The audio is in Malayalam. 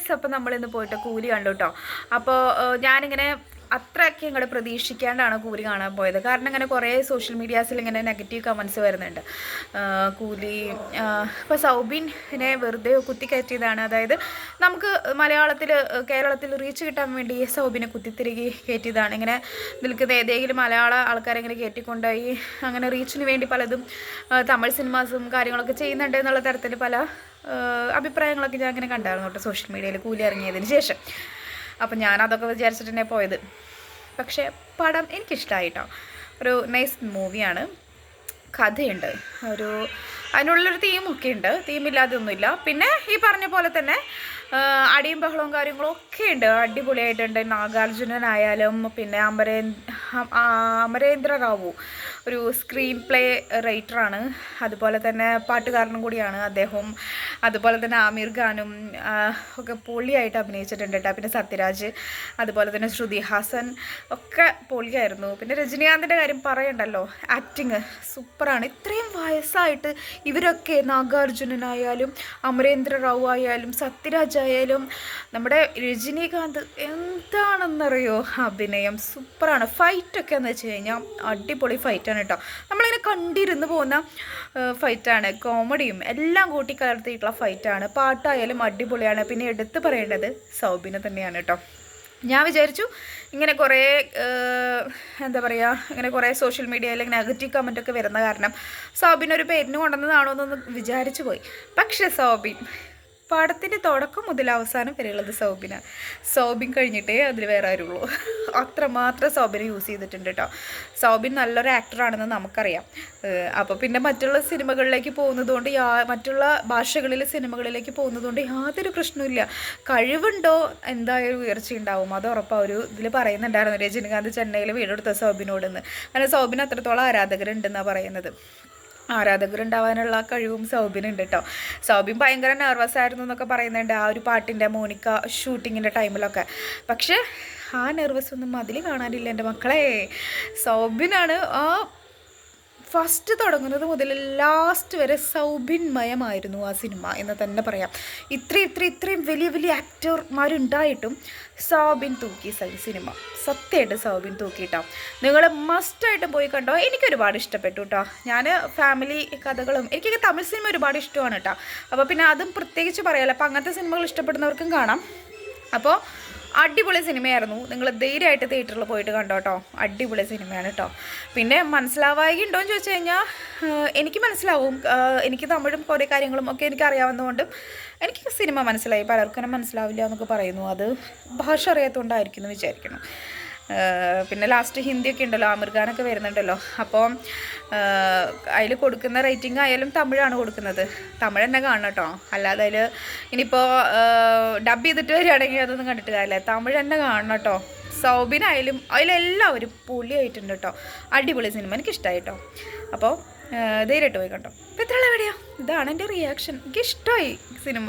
ഗൈസ്, അപ്പോൾ നമ്മളിന്ന് പോയിട്ട് കൂലി കണ്ടു കേട്ടോ. അപ്പോൾ ഞാനിങ്ങനെ അത്രയൊക്കെ ഇങ്ങോട്ട് പ്രതീക്ഷിക്കാണ്ടാണ് കൂലി കാണാൻ പോയത്. കാരണം ഇങ്ങനെ കുറേ സോഷ്യൽ മീഡിയാസിൽ ഇങ്ങനെ നെഗറ്റീവ് കമൻറ്റ്സ് വരുന്നുണ്ട്. കൂലി ഇപ്പോൾ സൗബിനെ വെറുതെ കുത്തിക്കയറ്റിയതാണ്. അതായത് നമുക്ക് കേരളത്തിൽ റീച്ച് കിട്ടാൻ വേണ്ടി സൗബിനെ കുത്തിത്തിരികെ കയറ്റിയതാണ്. ഇങ്ങനെ നിൽക്കുന്ന ഏതെങ്കിലും മലയാള ആൾക്കാരെങ്ങനെ കയറ്റിക്കൊണ്ടായി അങ്ങനെ റീച്ചിന് വേണ്ടി പലതും തമിഴ് സിനിമാസും കാര്യങ്ങളൊക്കെ ചെയ്യുന്നുണ്ട് എന്നുള്ള തരത്തിൽ പല അഭിപ്രായങ്ങളൊക്കെ ഞാൻ അങ്ങനെ കണ്ടായിരുന്നു കേട്ടോ സോഷ്യൽ മീഡിയയിൽ കൂലി ഇറങ്ങിയതിന് ശേഷം. അപ്പം ഞാനതൊക്കെ വിചാരിച്ചിട്ട് തന്നെ പോയത്. പക്ഷേ പടം എനിക്കിഷ്ടമായിട്ടോ. ഒരു നൈസ് മൂവിയാണ്. കഥയുണ്ട്, അതിനുള്ളൊരു തീമൊക്കെ ഉണ്ട്, തീമില്ലാതെ ഒന്നുമില്ല. പിന്നെ ഈ പറഞ്ഞ പോലെ തന്നെ അടിയും ബഹളവും കാര്യങ്ങളും ഒക്കെ ഉണ്ട്, അടിപൊളിയായിട്ടുണ്ട്. നാഗാർജുനനായാലും പിന്നെ അമരേന്ദ്ര റാവു ഒരു സ്ക്രീൻ പ്ലേ റൈറ്ററാണ്, അതുപോലെ തന്നെ പാട്ടുകാരനും കൂടിയാണ് അദ്ദേഹം. അതുപോലെ തന്നെ ആമിർ ഖാനും ഒക്കെ പൊളിയായിട്ട് അഭിനയിച്ചിട്ടുണ്ട് കേട്ടോ. പിന്നെ സത്യരാജ്, അതുപോലെ തന്നെ ശ്രുതി ഹാസൻ ഒക്കെ പൊളിയായിരുന്നു. പിന്നെ രജനീകാന്തിൻ്റെ കാര്യം പറയണ്ടല്ലോ, ആക്ടിങ് സൂപ്പറാണ്. ഇത്രയും വയസ്സായിട്ട് ഇവരൊക്കെ നാഗാർജുനനായാലും അമരേന്ദ്ര റാവു ആയാലും സത്യരാജ് ആയാലും നമ്മുടെ രജനീകാന്ത് എന്താണെന്നറിയോ അഭിനയം സൂപ്പറാണ്. ഫൈറ്റൊക്കെ എന്ന് വെച്ച് കഴിഞ്ഞാൽ അടിപൊളി ഫൈറ്റാണ് കേട്ടോ. നമ്മളിങ്ങനെ കണ്ടിരുന്ന് പോകുന്ന ഫൈറ്റാണ്. കോമഡിയും എല്ലാം കൂട്ടിക്കലർത്തിയിട്ടുള്ള ഫൈറ്റാണ്. പാട്ടായാലും അടിപൊളിയാണ്. പിന്നെ എടുത്തു പറയേണ്ടത് സൗബിനെ തന്നെയാണ് കേട്ടോ. ഞാൻ വിചാരിച്ചു ഇങ്ങനെ കുറേ എന്താ പറയുക, ഇങ്ങനെ കുറേ സോഷ്യൽ മീഡിയയിൽ നെഗറ്റീവ് കമൻറ്റൊക്കെ വരുന്ന കാരണം സൗബിനൊരു പേരിന് കൊണ്ടുവന്നതാണോ എന്നൊന്ന് വിചാരിച്ചു പോയി. പക്ഷേ സൗബിൻ പടത്തിൻ്റെ തുടക്കം മുതൽ അവസാനം വരെയുള്ളത് സൗബിൻ കഴിഞ്ഞിട്ടേ അതിൽ വേറെ ആരുള്ളൂ. അത്രമാത്രം സൗബിനെ യൂസ് ചെയ്തിട്ടുണ്ട് കേട്ടോ. സൗബിൻ നല്ലൊരു ആക്ടറാണെന്ന് നമുക്കറിയാം. അപ്പോൾ പിന്നെ മറ്റുള്ള സിനിമകളിലേക്ക് പോകുന്നതുകൊണ്ട് മറ്റുള്ള ഭാഷകളിലെ സിനിമകളിലേക്ക് പോകുന്നതുകൊണ്ട് യാതൊരു പ്രശ്നമില്ല. കഴിവുണ്ടോ എന്തായാലും ഉയർച്ചയുണ്ടാവും, അത് ഉറപ്പാണ്. ഒരു ഇതിൽ പറയുന്നുണ്ടായിരുന്നു രജനീകാന്ത് ചെന്നൈയിൽ വീടെടുത്ത സൗബിനോടെന്ന്. കാരണം സൗബിന് അത്രത്തോളം ആരാധകരുണ്ടെന്നാണ് പറയുന്നത്. ആരാധകരുണ്ടാവാനുള്ള കഴിവും സൗബിനുണ്ട് കേട്ടോ. സൗബിൻ ഭയങ്കര നെർവസ് ആയിരുന്നു എന്നൊക്കെ പറയുന്നുണ്ട് ആ ഒരു പാട്ടിൻ്റെ മോണിക്ക ഷൂട്ടിങ്ങിൻ്റെ ടൈമിലൊക്കെ. പക്ഷേ ആ നെർവസ് ഒന്നും അതിൽ കാണാനില്ല എൻ്റെ മക്കളെ. സൗബിനാണ് ആ ഫസ്റ്റ് തുടങ്ങുന്നത് മുതൽ ലാസ്റ്റ് വരെ സൗബിൻമയമായിരുന്നു ആ സിനിമ എന്ന് തന്നെ പറയാം. ഇത്രയും വലിയ വലിയ ആക്ടർമാരുണ്ടായിട്ടും സൗബിൻ തൂക്കി സിനിമ. സത്യമായിട്ട് സൗബിൻ തൂക്കിയിട്ടോ. നിങ്ങൾ മസ്റ്റായിട്ടും പോയി കണ്ടോ. എനിക്കൊരുപാട് ഇഷ്ടപ്പെട്ടു കേട്ടോ. ഞാൻ ഫാമിലി കഥകളും എനിക്കൊക്കെ തമിഴ് സിനിമ ഒരുപാട് ഇഷ്ടമാണ് കേട്ടോ. അപ്പോൾ പിന്നെ അതും പ്രത്യേകിച്ച് പറയാമല്ലോ. അപ്പോൾ അങ്ങനത്തെ സിനിമകൾ ഇഷ്ടപ്പെടുന്നവർക്കും കാണാം. അപ്പോൾ അടിപൊളി സിനിമയായിരുന്നു. നിങ്ങൾ ധൈര്യമായിട്ട് തിയേറ്ററിൽ പോയിട്ട് കണ്ടോ കേട്ടോ. അടിപൊളി സിനിമയാണ് കേട്ടോ. പിന്നെ മനസ്സിലാവായി ഉണ്ടോ എന്ന് ചോദിച്ചു കഴിഞ്ഞാൽ എനിക്ക് മനസ്സിലാവും. എനിക്ക് തമിഴും കുറേ കാര്യങ്ങളും ഒക്കെ എനിക്ക് അറിയാവുന്നതുകൊണ്ടും എനിക്ക് സിനിമ മനസ്സിലായി. പലർക്കും മനസ്സിലാവില്ല എന്നൊക്കെ പറയുന്നു. അത് ഭാഷ അറിയാത്തതുകൊണ്ടായിരിക്കും എന്ന് വിചാരിക്കണം. പിന്നെ ലാസ്റ്റ് ഹിന്ദിയൊക്കെ ഉണ്ടല്ലോ, ആമിർ ഖാനൊക്കെ വരുന്നുണ്ടല്ലോ. അപ്പോൾ അതിൽ കൊടുക്കുന്ന റേറ്റിംഗ് ആയാലും തമിഴാണ് കൊടുക്കുന്നത്. തമിഴ് തന്നെ കാണണം കേട്ടോ. അല്ലാതെ അതിൽ ഇനിയിപ്പോൾ ഡബ് ചെയ്തിട്ട് വരികയാണെങ്കിൽ അതൊന്നും കണ്ടിട്ട് കാര്യമില്ല. തമിഴ് തന്നെ കാണണം കേട്ടോ. സൗബിനായാലും അതിലെല്ലാവരും പൊളിയായിട്ടുണ്ട് കേട്ടോ. അടിപൊളി സിനിമ, എനിക്കിഷ്ടമായി കേട്ടോ. അപ്പോൾ ധൈര്യമായിട്ട് പോയി കണ്ടോ. അപ്പോൾ ഇത്രയുള്ള വീഡിയോ, ഇതാണ് എൻ്റെ റിയാക്ഷൻ. എനിക്കിഷ്ടമായി സിനിമ.